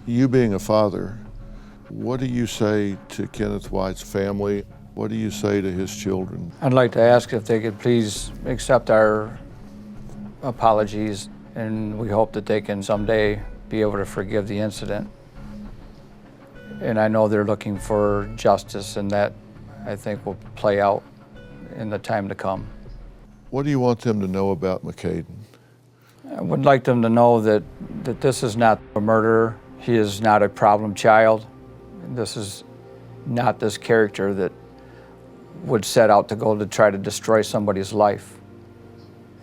You being a father, what do you say to Kenneth White's family? What do you say to his children? I'd like to ask if they could please accept our apologies, and we hope that they can someday be able to forgive the incident. And I know they're looking for justice, and that I think will play out in the time to come. What do you want them to know about Mikaydyn? I would like them to know that this is not a murderer. He is not a problem child. This is not this character that would set out to go to try to destroy somebody's life.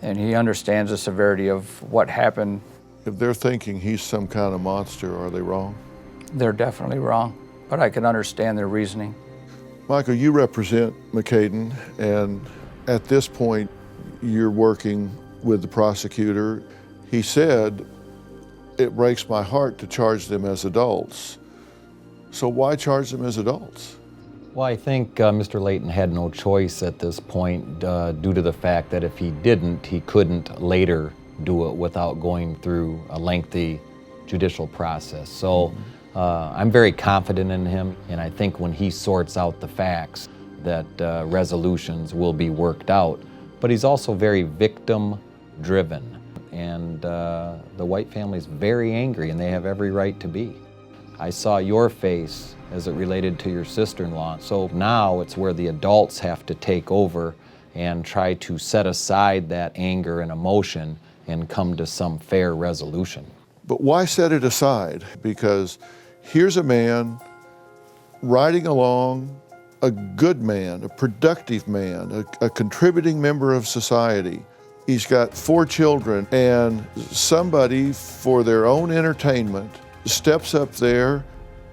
And he understands the severity of what happened. If they're thinking he's some kind of monster, are they wrong? They're definitely wrong, but I can understand their reasoning. Michael, you represent Mikaydyn, and at this point, you're working with the prosecutor. He said, it breaks my heart to charge them as adults. So why charge them as adults? Well, I think Mr. Layton had no choice at this point due to the fact that if he didn't, he couldn't later do it without going through a lengthy judicial process. So I'm very confident in him, and I think when he sorts out the facts that resolutions will be worked out. But he's also very victim-driven, and the White family's very angry, and they have every right to be. I saw your face as it related to your sister-in-law, so now it's where the adults have to take over and try to set aside that anger and emotion and come to some fair resolution. But why set it aside? Because here's a man riding along, a good man, a productive man, a contributing member of society. He's got 4 children, and somebody, for their own entertainment, steps up there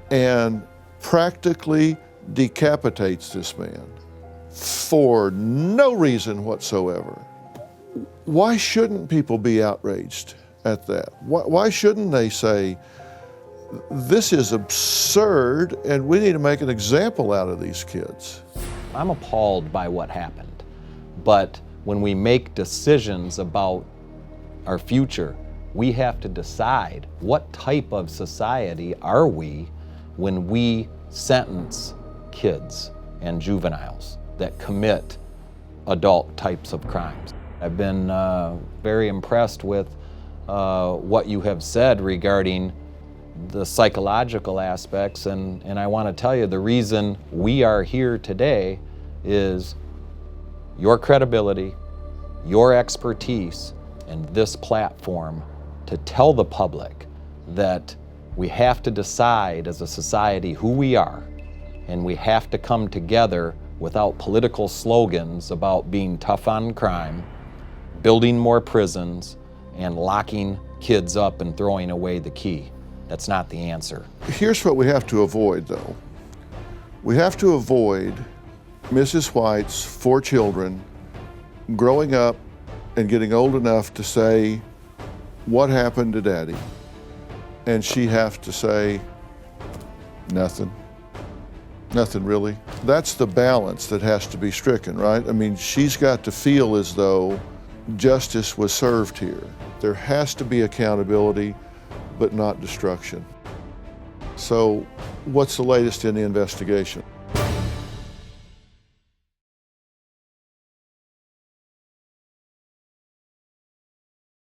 and practically decapitates this man for no reason whatsoever. Why shouldn't people be outraged at that? Why shouldn't they say, this is absurd and we need to make an example out of these kids? I'm appalled by what happened, but when we make decisions about our future, we have to decide what type of society are we when we sentence kids and juveniles that commit adult types of crimes. I've been very impressed with what you have said regarding the psychological aspects, and I want to tell you the reason we are here today is your credibility, your expertise, and this platform to tell the public that we have to decide as a society who we are, and we have to come together without political slogans about being tough on crime, building more prisons, and locking kids up and throwing away the key. That's not the answer. Here's what we have to avoid, though. We have to avoid Mrs. White's 4 children growing up and getting old enough to say, what happened to Daddy? And she have to say, nothing. Nothing really. That's the balance that has to be stricken, right? I mean, she's got to feel as though justice was served here. There has to be accountability, but not destruction. So what's the latest in the investigation?